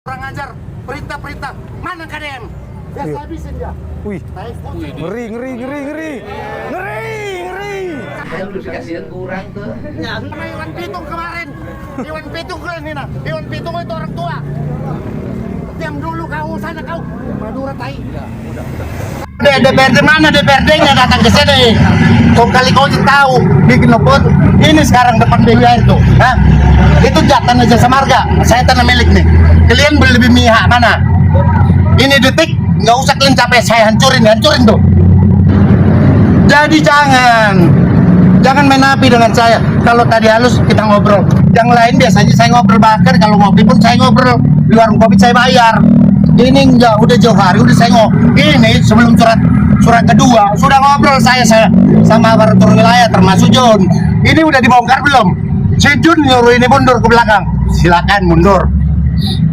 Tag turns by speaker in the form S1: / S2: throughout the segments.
S1: Kurang ajar, perintah-perintah. Mana KDM? Ya saya habisin dia.
S2: Wih, ngeri.
S3: Saya udah dikasihin kurang tuh.
S1: Ya, sama Iwan Pitung kemarin. Iwan Pitung keren ini nah. Iwan Pitung itu orang tua. Diam dulu kau sana kau. Madura tai. DPRD mana DPRD-nya datang ke sini. Kau kali kau tahu bikin apa? Ini sekarang depan BWR itu. Hah? Itu tanah Jasa Marga. Saya tanah milik nih. Kalian beli lebih mihak mana? Ini detik nggak usah kalian capek, saya hancurin tuh. Jadi jangan main api dengan saya. Kalau tadi halus kita ngobrol. Yang lain biasanya saya ngobrol, bahkan kalau ngopi pun saya ngobrol. Di warung kopi saya bayar. Ini enggak, udah jauh hari udah saya ini sebelum surat kedua sudah ngobrol saya sama aparatur wilayah termasuk John. Ini udah dibongkar belum? Si Jun nyuruh ini mundur ke belakang. Silakan mundur.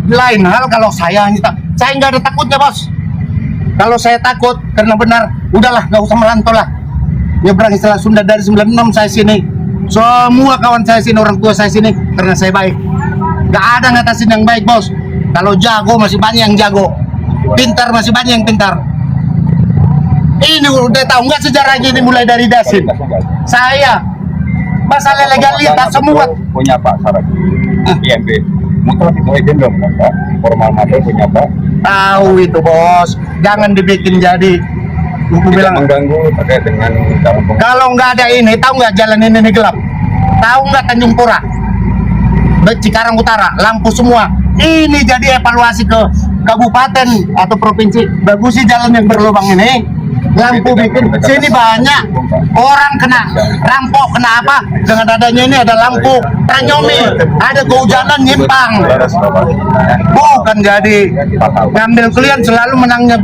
S1: Lain hal kalau saya nggak ada takutnya, bos. Kalau saya takut karena benar, udahlah nggak usah melantau lah. Nyebrang istilah Sunda dari 96 saya sini. Semua kawan saya sini, orang tua saya sini karena saya baik. Nggak ada ngatasin yang baik, bos. Kalau jago masih banyak yang jago, pintar masih banyak yang pintar. Ini udah tahu nggak sejarahnya ini mulai dari Dasin. Saya masalah legalitas semua.
S4: Punya Pak Saragi, IMB. Mutlak itu izin dong, Pak. Formal material punya Pak.
S1: Tahu itu, bos. Jangan dibikin jadi. Aku bilang
S4: Mengganggu terkait dengan dalam
S1: kalau nggak ada ini, tahu nggak jalan ini gelap? Tahu nggak Tanjung Pura, Cikarang Utara, lampu semua. Ini jadi evaluasi ke kabupaten atau provinsi. Bagus sih jalan yang berlubang ini. Lampu bikin sini banyak orang kena rampok, kena apa? Dengan adanya ini ada lampu ranyomi, ada kehujanan nyimpang. Bukan jadi ngambil klien selalu menangnya.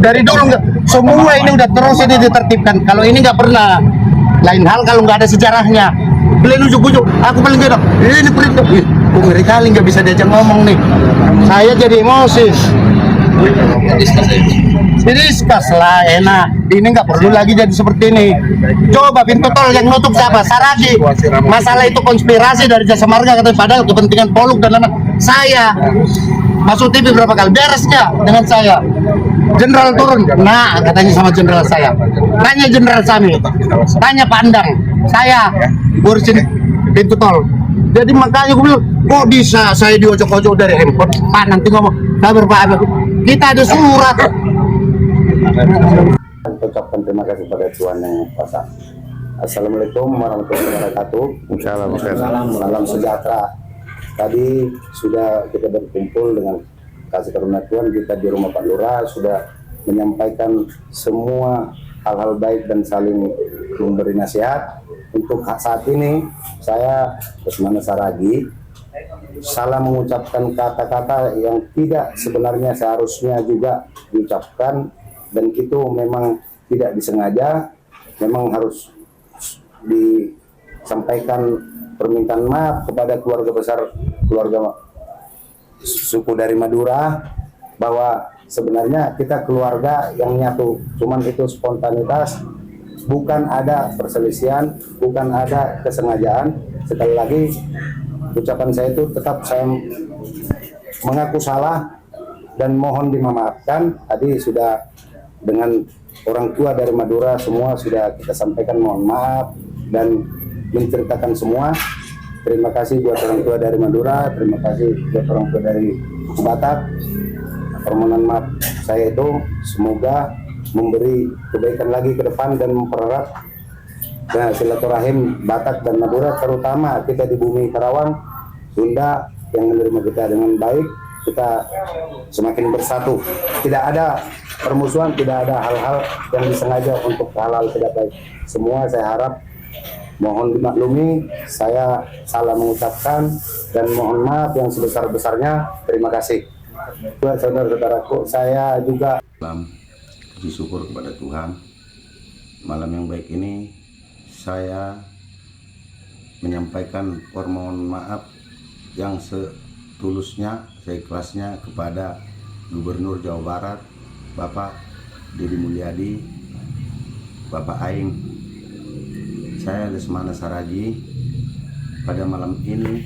S1: Dari dulu nggak, semua ini udah terus ini ditertibkan. Kalau ini nggak pernah. Lain hal kalau nggak ada sejarahnya. Kalian ujuk-ujuk, aku paling gede. Ini perintah. Ngeri kali nggak bisa diajak ngomong nih. Saya jadi emosi. Diskus lah, enak. Ini nggak perlu lagi jadi seperti ini. Coba pintu tol yang nutup siapa? Saragi. Masalah itu konspirasi dari Jasa Marga, katanya padahal kepentingan Poluk dan anak saya. Masuk TV berapa kali? Beresnya dengan saya. Jenderal turun. Nah, katanya sama jenderal saya. Tanya jenderal Sami. Tanya Pandang. Saya urusin pintu tol. Jadi makanya gue bilang, kok bisa saya diojok-ojok dari handphone? Pak nanti ngomong, kabar Pak, kita ada surat.
S5: Ucapkan terima kasih kepada Tuhan yang Kuasa. Assalamualaikum warahmatullahi wabarakatuh. Salam sejahtera. Tadi sudah kita berkumpul dengan kasih karunia Tuhan, kita di rumah Pak Lurah sudah menyampaikan semua hal-hal baik dan saling memberi nasihat. Untuk saat ini saya Lesmana Saragi salah mengucapkan kata-kata yang tidak sebenarnya seharusnya juga diucapkan, dan itu memang tidak disengaja. Memang harus disampaikan permintaan maaf kepada keluarga besar, keluarga suku dari Madura, bahwa sebenarnya kita keluarga yang nyatu, cuman itu spontanitas, bukan ada perselisihan, bukan ada kesengajaan. Sekali lagi ucapan saya itu tetap saya mengaku salah dan mohon dimaafkan. Tadi sudah dengan orang tua dari Madura semua sudah kita sampaikan mohon maaf dan menceritakan semua. Terima kasih buat orang tua dari Madura, terima kasih buat orang tua dari Batak. Permohonan maaf saya itu semoga memberi kebaikan lagi ke depan dan mempererat silaturahim Batak dan Madura, terutama kita di bumi Karawang, Sunda yang menerima kita dengan baik. Kita semakin bersatu, tidak ada permusuhan, tidak ada hal-hal yang disengaja untuk hal-hal tidak baik. Semua saya harap mohon dimaklumi, saya salah mengucapkan dan mohon maaf yang sebesar-besarnya. Terima kasih buat saudara-saudaraku. Saya juga
S6: puji syukur kepada Tuhan. Malam yang baik ini saya menyampaikan permohonan maaf yang setulusnya, seikhlasnya kepada Gubernur Jawa Barat Bapak Deddy Mulyadi, Bapak Aing. Saya Lesmana Saragi pada malam ini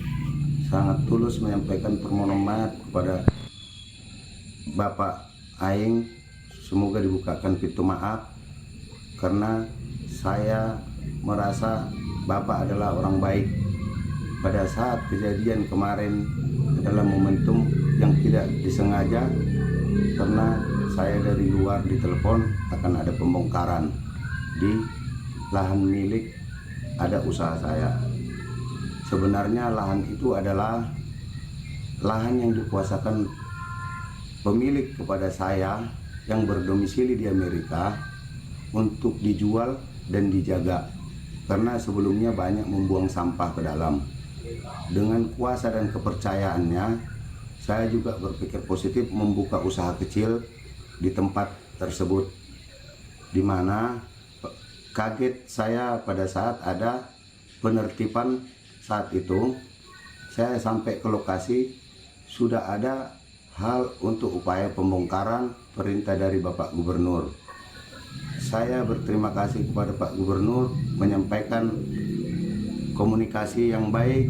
S6: sangat tulus menyampaikan permohonan maaf kepada Bapak Aing. Semoga dibukakan pintu maaf, karena saya merasa Bapak adalah orang baik. Pada saat kejadian kemarin adalah momentum yang tidak disengaja, karena saya dari luar ditelepon akan ada pembongkaran di lahan milik ada usaha saya. Sebenarnya lahan itu adalah lahan yang dikuasakan pemilik kepada saya yang berdomisili di Amerika untuk dijual dan dijaga, karena sebelumnya banyak membuang sampah ke dalam. Dengan kuasa dan kepercayaannya, saya juga berpikir positif membuka usaha kecil di tempat tersebut, di mana kaget saya pada saat ada penertiban. Saat itu saya sampai ke lokasi, sudah ada hal untuk upaya pembongkaran, perintah dari Bapak Gubernur. Saya berterima kasih kepada Pak Gubernur menyampaikan komunikasi yang baik,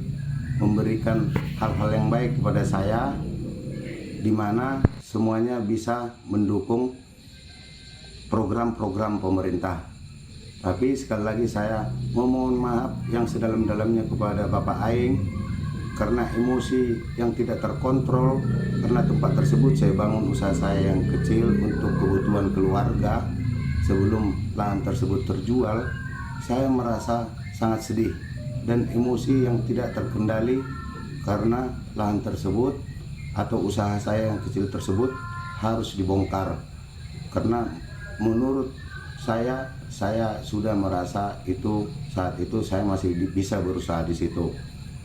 S6: memberikan hal-hal yang baik kepada saya, di mana semuanya bisa mendukung program-program pemerintah. Tapi sekali lagi saya memohon maaf yang sedalam-dalamnya kepada Bapak Aing, karena emosi yang tidak terkontrol. Karena tempat tersebut saya bangun usaha saya yang kecil untuk kebutuhan keluarga. Sebelum lahan tersebut terjual, saya merasa sangat sedih dan emosi yang tidak terkendali, karena lahan tersebut atau usaha saya yang kecil tersebut harus dibongkar. Karena menurut saya sudah merasa itu saat itu saya masih bisa berusaha di situ.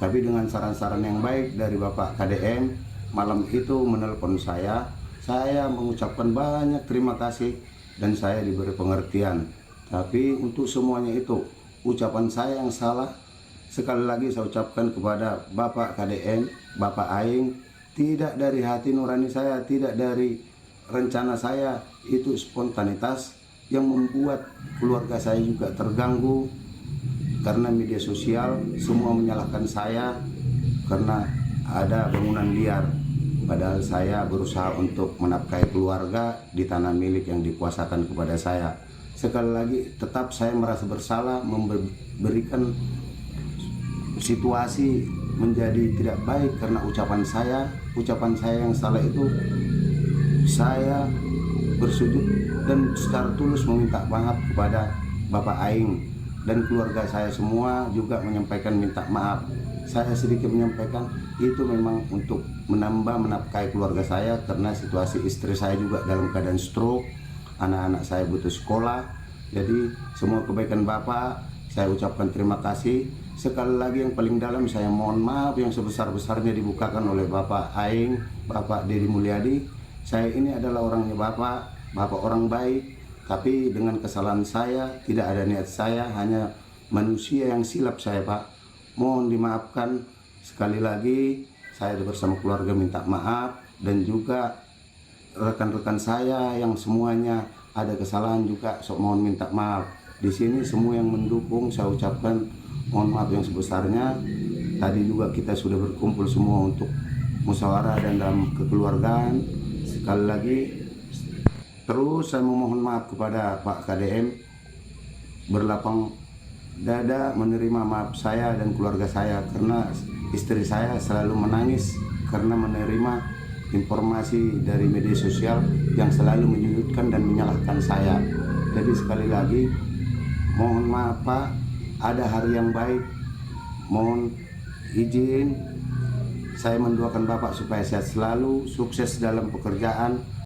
S6: Tapi dengan saran-saran yang baik dari Bapak KDM malam itu menelpon saya mengucapkan banyak terima kasih dan saya diberi pengertian. Tapi untuk semuanya itu ucapan saya yang salah. Sekali lagi saya ucapkan kepada Bapak KDM, Bapak Aing, tidak dari hati nurani saya, tidak dari rencana saya, itu spontanitas yang membuat keluarga saya juga terganggu. Karena media sosial semua menyalahkan saya karena ada bangunan liar, padahal saya berusaha untuk menafkahi keluarga di tanah milik yang dikuasakan kepada saya. Sekali lagi tetap saya merasa bersalah memberikan situasi menjadi tidak baik karena ucapan saya yang salah itu. Saya bersujud dan secara tulus meminta maaf kepada Bapak Aing dan keluarga saya semua, juga menyampaikan minta maaf. Saya sedikit menyampaikan itu memang untuk menafkahi keluarga saya, karena situasi istri saya juga dalam keadaan stroke, anak-anak saya butuh sekolah. Jadi semua kebaikan Bapak saya ucapkan terima kasih. Sekali lagi yang paling dalam saya mohon maaf yang sebesar-besarnya dibukakan oleh Bapak Aing, Bapak Deddy Mulyadi. Saya ini adalah orangnya Bapak orang baik, tapi dengan kesalahan saya, tidak ada niat saya, hanya manusia yang silap saya, Pak. Mohon dimaafkan. Sekali lagi saya bersama keluarga minta maaf, dan juga rekan-rekan saya yang semuanya ada kesalahan juga mohon minta maaf. Di sini semua yang mendukung saya ucapkan mohon maaf yang sebesarnya. Tadi juga kita sudah berkumpul semua untuk musyawarah dan dalam kekeluargaan. Sekali lagi terus saya memohon maaf kepada Pak KDM, berlapang dada menerima maaf saya dan keluarga saya, karena istri saya selalu menangis karena menerima informasi dari media sosial yang selalu menyudutkan dan menyalahkan saya. Jadi sekali lagi mohon maaf Pak, ada hari yang baik, mohon izin saya mendoakan Bapak supaya sehat selalu, sukses dalam pekerjaan.